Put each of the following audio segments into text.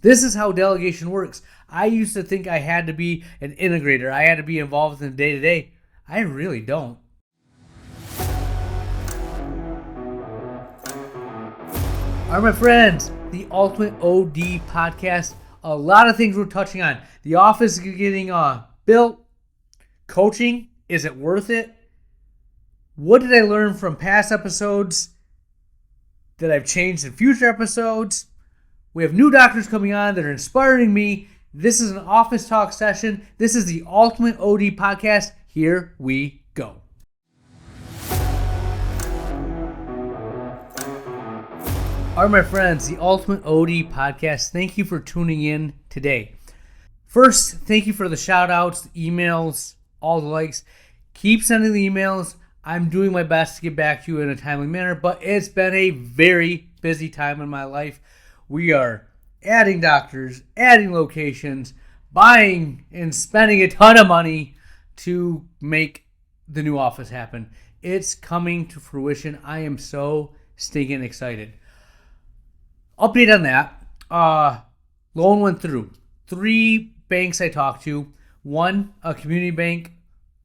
This is how delegation works. I used to think I had to be an integrator. I had to be involved in the day-to-day. I really don't. All right, my friends, the Ultimate OD podcast. A lot of things we're touching on. The office is getting built. Coaching, is it worth it? What did I learn from past episodes that I've changed in future episodes? We have new doctors coming on that are inspiring me. This is an office talk session. This is the Ultimate OD podcast. Here we go. All right, my friends, the Ultimate OD podcast. Thank you for tuning in today. First, thank you for the shout outs, the emails, all the likes. Keep sending the emails. I'm doing my best to get back to you in a timely manner, but it's been a very busy time in my life. We are adding doctors, adding locations, buying and spending a ton of money to make the new office happen. It's coming to fruition. I am so stinking excited. Update on that. Loan went through. 3 banks I talked to. One, a community bank,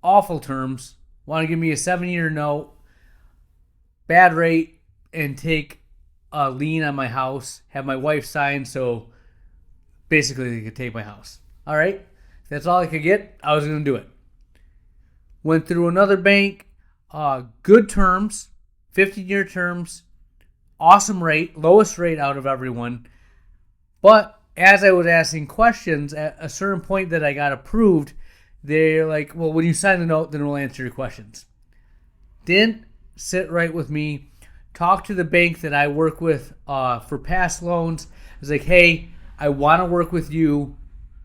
awful terms. Want to give me a 7-year note, bad rate, and take a lien on my house, have my wife sign, so basically they could take my house. All right? If that's all I could get, I was going to do it. Went through another bank, good terms, 15-year terms, awesome rate, lowest rate out of everyone. But as I was asking questions, at a certain point that I got approved, they're like, well, when you sign the note, then we'll answer your questions. Didn't sit right with me. Talked to the bank that I work with for past loans. I was like, hey, I want to work with you.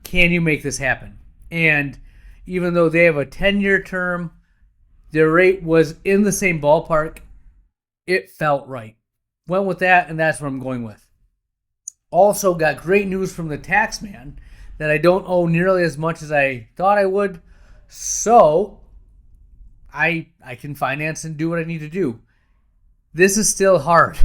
Can you make this happen? And even though they have a 10-year term, their rate was in the same ballpark. It felt right. Went with that, and that's what I'm going with. Also got great news from the tax man that I don't owe nearly as much as I thought I would. So I can finance and do what I need to do. This is still hard.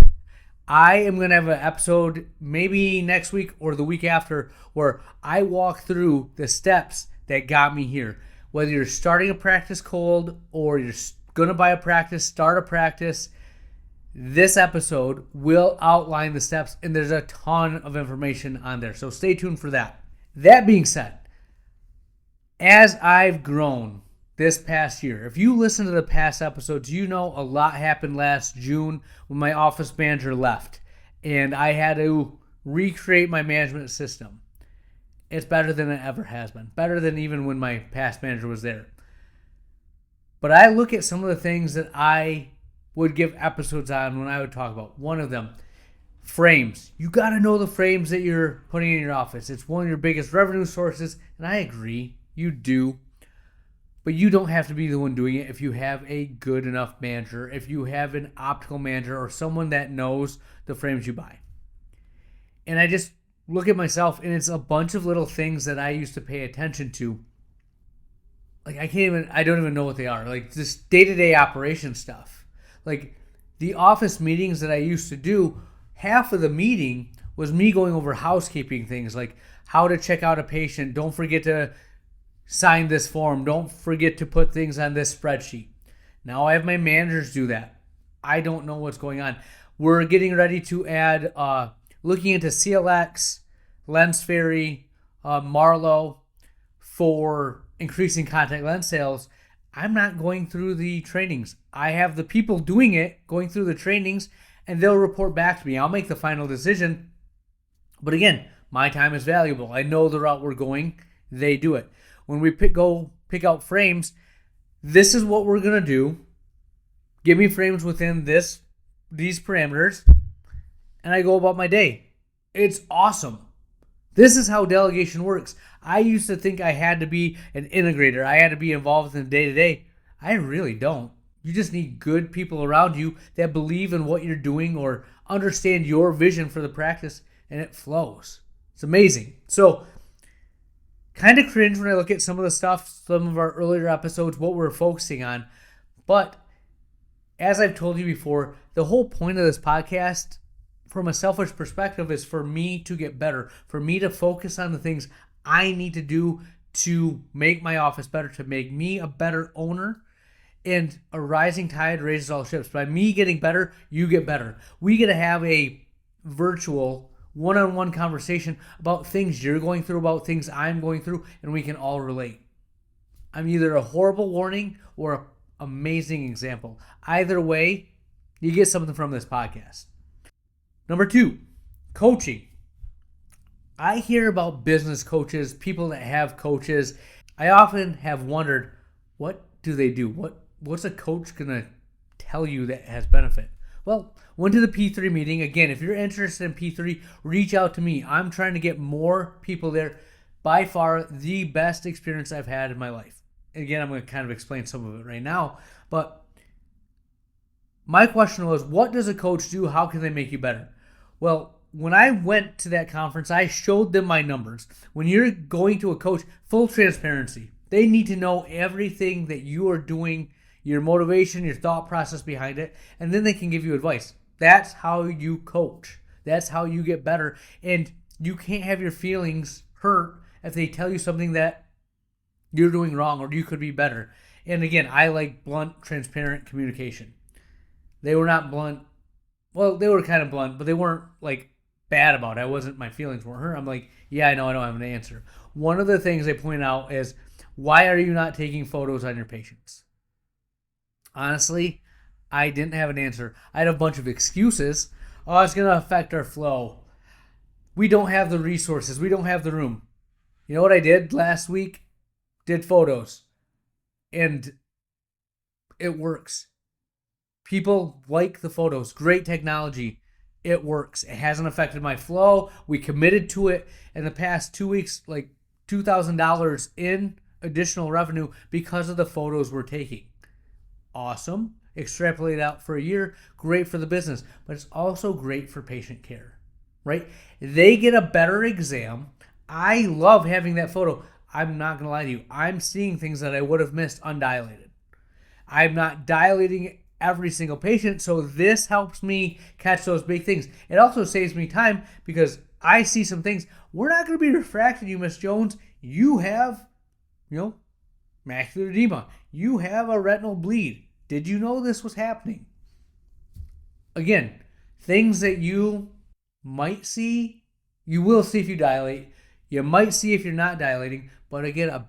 I am going to have an episode maybe next week or the week after where I walk through the steps that got me here. Whether you're starting a practice cold or you're going to buy a practice, start a practice, this episode will outline the steps, and there's a ton of information on there. So stay tuned for that. That being said, as I've grown this past year, if you listen to the past episodes, you know a lot happened last June when my office manager left, and I had to recreate my management system. It's better than it ever has been, better than even when my past manager was there. But I look at some of the things that I would give episodes on when I would talk about. One of them, frames. You got to know the frames that you're putting in your office. It's one of your biggest revenue sources, and I agree, you do. But you don't have to be the one doing it if you have a good enough manager, if you have an optical manager or someone that knows the frames you buy. And I just look at myself, and it's a bunch of little things that I used to pay attention to. Like I don't even know what they are. Like this day-to-day operation stuff. Like the office meetings that I used to do, half of the meeting was me going over housekeeping things like how to check out a patient. Don't forget to sign this form. Don't forget to put things on this spreadsheet. Now I have my managers do that. I don't know what's going on. We're getting ready to add, looking into CLX, Lens Fairy, Marlowe for increasing contact lens sales. I'm not going through the trainings. I have the people doing it, going through the trainings, and they'll report back to me. I'll make the final decision. But again, my time is valuable. I know the route we're going. They do it. When we pick out frames, this is what we're going to do. Give me frames within these parameters, and I go about my day. It's awesome. This is how delegation works. I used to think I had to be an integrator. I had to be involved in the day-to-day. I really don't. You just need good people around you that believe in what you're doing or understand your vision for the practice, and it flows. It's amazing. So, kind of cringe when I look at some of the stuff, some of our earlier episodes, what we're focusing on. But as I've told you before, the whole point of this podcast from a selfish perspective is for me to get better, for me to focus on the things I need to do to make my office better, to make me a better owner. And a rising tide raises all ships. By me getting better, you get better. We get to have a virtual one-on-one conversation about things you're going through, about things I'm going through, and we can all relate. I'm either a horrible warning or an amazing example. Either way, you get something from this podcast. Number 2, coaching. I hear about business coaches, people that have coaches. I often have wondered, what do they do? What's a coach going to tell you that has benefit? Well, went to the P3 meeting. Again, if you're interested in P3, reach out to me. I'm trying to get more people there. By far, the best experience I've had in my life. Again, I'm going to kind of explain some of it right now. But my question was, what does a coach do? How can they make you better? Well, when I went to that conference, I showed them my numbers. When you're going to a coach, full transparency. They need to know everything that you are doing, your motivation, your thought process behind it, and then they can give you advice. That's how you coach. That's how you get better. And you can't have your feelings hurt if they tell you something that you're doing wrong or you could be better. And again, I like blunt, transparent communication. They were not blunt. Well, they were kind of blunt, but they weren't like bad about it. My feelings weren't hurt. I'm like, yeah, I know I don't have an answer. One of the things they point out is, why are you not taking photos on your patients? Honestly, I didn't have an answer. I had a bunch of excuses. Oh, it's going to affect our flow. We don't have the resources. We don't have the room. You know what I did last week? Did photos. And it works. People like the photos. Great technology. It works. It hasn't affected my flow. We committed to it in the past 2 weeks, like $2,000 in additional revenue because of the photos we're taking. Awesome. Extrapolate out for a year. Great for the business. But it's also great for patient care, right? They get a better exam. I love having that photo. I'm not going to lie to you. I'm seeing things that I would have missed undilated. I'm not dilating every single patient, so this helps me catch those big things. It also saves me time because I see some things. We're not going to be refracting you, Miss Jones. You have, macular edema. You have a retinal bleed. Did you know this was happening? Again, things that you might see, you will see if you dilate. You might see if you're not dilating, but again, a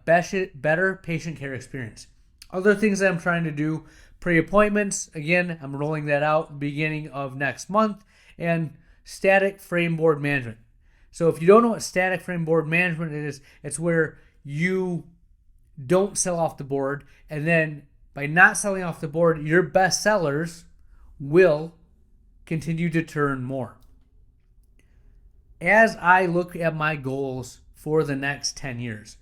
better patient care experience. Other things that I'm trying to do, pre-appointments, again, I'm rolling that out beginning of next month, and static frame board management. So if you don't know what static frame board management is, it's where you don't sell off the board, and then by not selling off the board, your best sellers will continue to turn more. As I look at my goals for the next 10 years,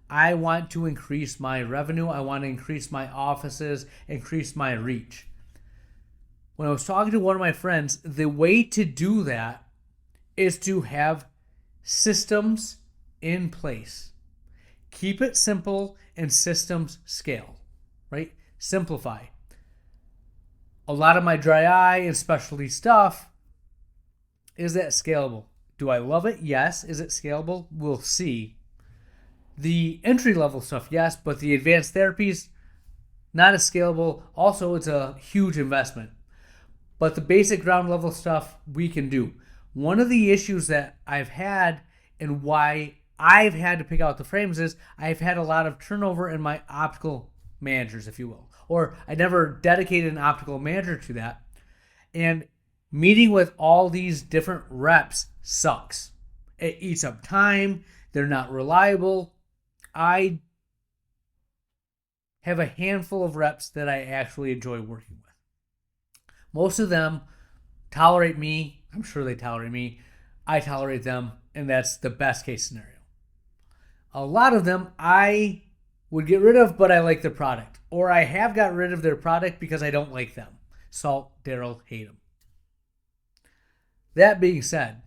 I want to increase my revenue. I want to increase my offices, increase my reach. When I was talking to one of my friends, the way to do that is to have systems in place. Keep it simple and systems scale, right? Simplify. A lot of my dry eye and specialty stuff, is that scalable? Do I love it? Yes. Is it scalable? We'll see. The entry-level stuff, yes, but the advanced therapies, not as scalable. Also, it's a huge investment. But the basic ground-level stuff, we can do. One of the issues that I've had and why I've had to pick out the frames is I've had a lot of turnover in my optical managers, if you will. Or I never dedicated an optical manager to that. And meeting with all these different reps sucks. It eats up time. They're not reliable. I have a handful of reps that I actually enjoy working with. Most of them tolerate me. I'm sure they tolerate me. I tolerate them, and that's the best case scenario. A lot of them I would get rid of, but I like their product. Or I have got rid of their product because I don't like them. Salt, Daryl, hate them. That being said,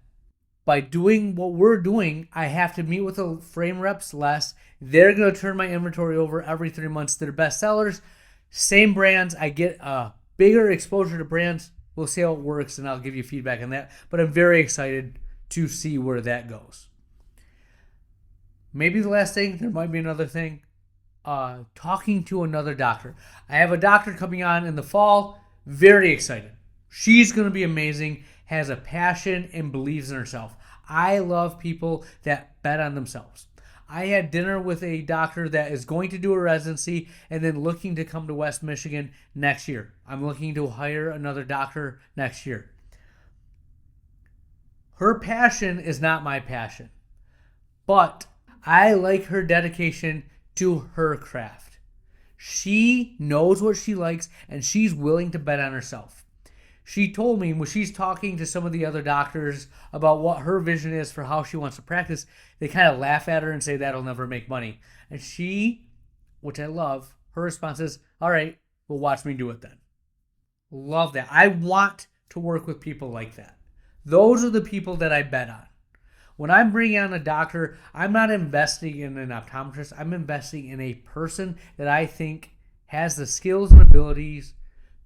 by doing what we're doing, I have to meet with the frame reps less. They're going to turn my inventory over every 3 months to their best sellers. Same brands. I get a bigger exposure to brands. We'll see how it works, and I'll give you feedback on that. But I'm very excited to see where that goes. Maybe the last thing, there might be another thing. Talking to another doctor. I have a doctor coming on in the fall. Very excited. She's going to be amazing, has a passion, and believes in herself. I love people that bet on themselves. I had dinner with a doctor that is going to do a residency and then looking to come to West Michigan next year. I'm looking to hire another doctor next year. Her passion is not my passion, but I like her dedication to her craft. She knows what she likes and she's willing to bet on herself. She told me when she's talking to some of the other doctors about what her vision is for how she wants to practice, they kind of laugh at her and say that'll never make money. And she, which I love, her response is, all right, well, watch me do it then. Love that. I want to work with people like that. Those are the people that I bet on. When I'm bringing on a doctor, I'm not investing in an optometrist. I'm investing in a person that I think has the skills and abilities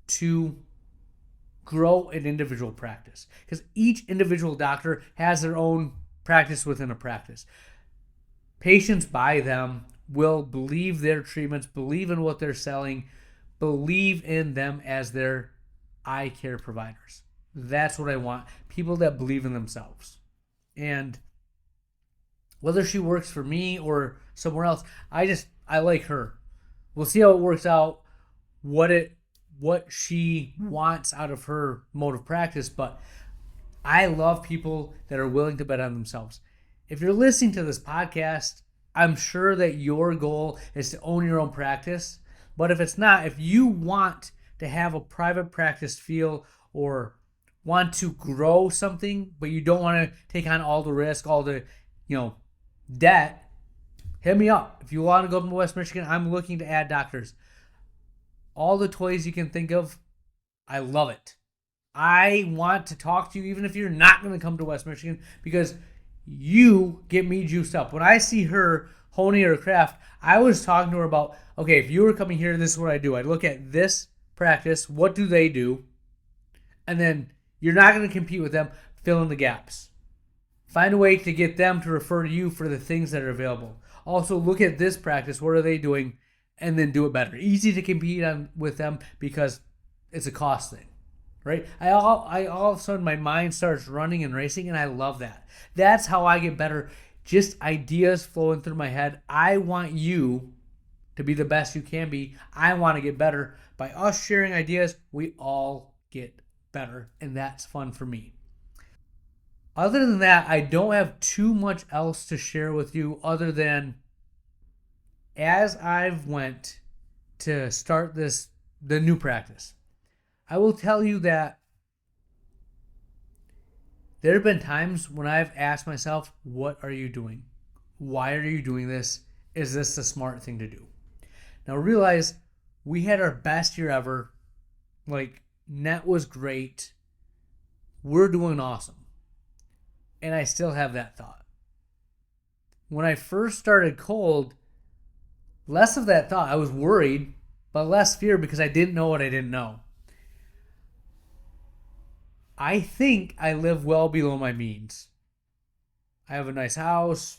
to grow an individual practice. Because each individual doctor has their own practice within a practice. Patients buy them, will believe their treatments, believe in what they're selling, believe in them as their eye care providers. That's what I want. People that believe in themselves. And whether she works for me or somewhere else, I like her. We'll see how it works out, what she wants out of her mode of practice, but I love people that are willing to bet on themselves. If you're listening to this podcast, I'm sure that your goal is to own your own practice, but if it's not, if you want to have a private practice feel or want to grow something, but you don't want to take on all the risk, all the, debt, hit me up. If you want to go to West Michigan, I'm looking to add doctors. All the toys you can think of, I love it. I want to talk to you even if you're not going to come to West Michigan because you get me juiced up. When I see her honing her craft, I was talking to her about, okay, if you were coming here, this is what I do. I look at this practice, what do they do? And then you're not going to compete with them, fill in the gaps. Find a way to get them to refer to you for the things that are available. Also, look at this practice, what are they doing? And then do it better. Easy to compete with them because it's a cost thing, right? I all of a sudden my mind starts running and racing, and I love that. That's how I get better. Just ideas flowing through my head. I want you to be the best you can be. I want to get better. By us sharing ideas, we all get better, and that's fun for me. Other than that, I don't have too much else to share with you other than as I've went to start the new practice, I will tell you that there have been times when I've asked myself, what are you doing? Why are you doing this? Is this the smart thing to do? Now realize we had our best year ever. Like, net was great. We're doing awesome. And I still have that thought. When I first started cold, less of that thought. I was worried, but less fear because I didn't know what I didn't know. I think I live well below my means. I have a nice house.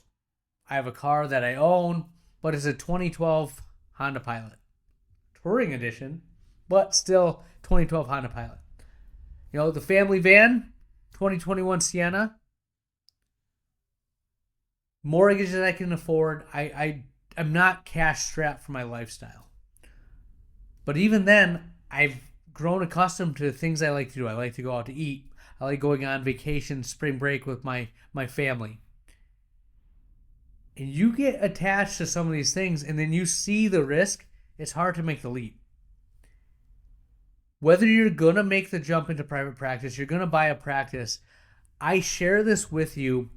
I have a car that I own, but it's a 2012 Honda Pilot. Touring edition, but still 2012 Honda Pilot. The family van, 2021 Sienna. Mortgage that I can afford. I'm not cash strapped for my lifestyle. But even then, I've grown accustomed to the things I like to do. I like to go out to eat. I like going on vacation, spring break with my family. And you get attached to some of these things, and then you see the risk, it's hard to make the leap. Whether you're going to make the jump into private practice, you're going to buy a practice, I share this with you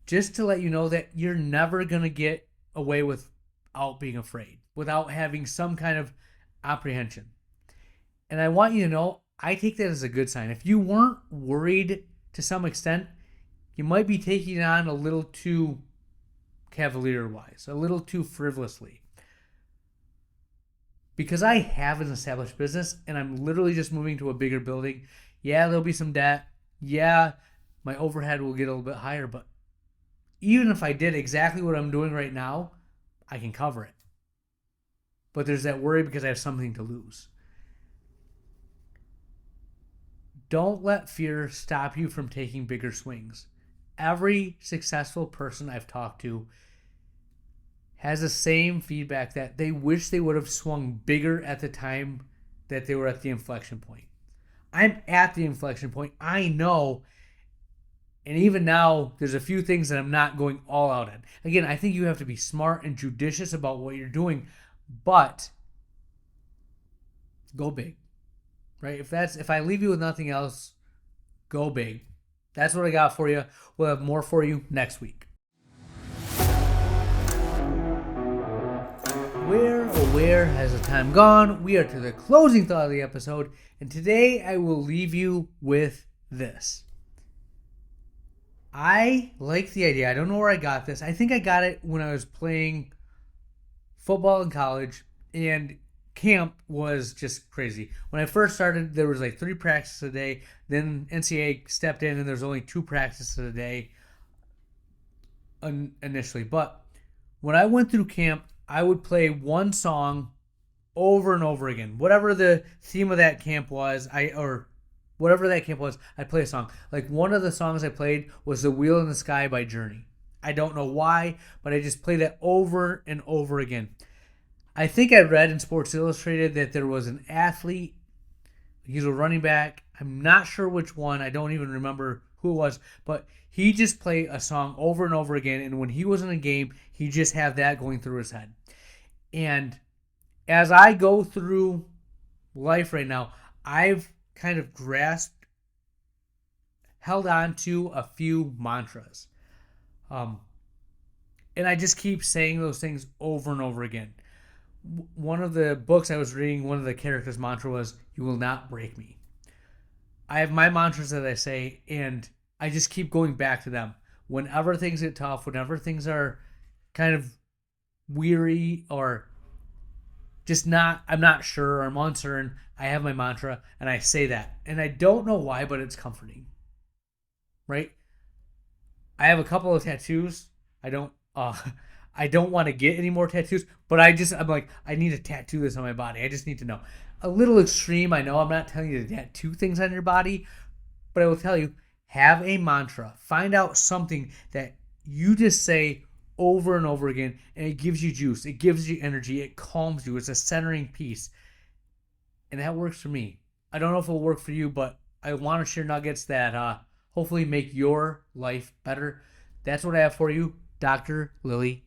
just to let you know that you're never going to get away without being afraid, without having some kind of apprehension. And I want you to know, I take that as a good sign. If you weren't worried to some extent, you might be taking it on a little too cavalier-wise, a little too frivolously. because I have an established business and I'm literally just moving to a bigger building. Yeah, there'll be some debt. Yeah, my overhead will get a little bit higher, but even if I did exactly what I'm doing right now, I can cover it. But there's that worry because I have something to lose. Don't let fear stop you from taking bigger swings. Every successful person I've talked to has the same feedback that they wish they would have swung bigger at the time that they were at the inflection point. I'm at the inflection point. I know. And even now, there's a few things that I'm not going all out in. Again, I think you have to be smart and judicious about what you're doing, but go big, right? If I leave you with nothing else, go big. That's what I got for you. We'll have more for you next week. Where has the time gone? We are to the closing thought of the episode, and today I will leave you with this. I like the idea. I don't know where I got this. I think I got it when I was playing football in college, and camp was just crazy. When I first started, there was like 3 practices a day. Then NCAA stepped in, and there's only 2 practices a day initially. But when I went through camp, I would play one song over and over again. Whatever the theme of that camp was, I'd play a song. Like one of the songs I played was The Wheel in the Sky by Journey. I don't know why, but I just played that over and over again. I think I read in Sports Illustrated that there was an athlete, he's a running back. I'm not sure which one. I don't even remember who it was, but he just played a song over and over again, and when he was in a game, he just had that going through his head. And as I go through life right now, I've kind of held on to a few mantras. And I just keep saying those things over and over again. One of the books I was reading, one of the characters' mantra was, "You will not break me." I have my mantras that I say, and I just keep going back to them. Whenever things get tough, whenever things are kind of weary or I'm not sure, or I'm uncertain, I have my mantra and I say that. And I don't know why, but it's comforting. Right? I have a couple of tattoos. I don't want to get any more tattoos, but I'm like, I need to tattoo this on my body. I just need to know. A little extreme, I know. I'm not telling you to tattoo things on your body, but I will tell you, have a mantra. Find out something that you just say over and over again, and it gives you juice. It gives you energy. It calms you. It's a centering piece. And that works for me. I don't know if it'll work for you, but I want to share nuggets that hopefully make your life better. That's what I have for you. Dr. Lily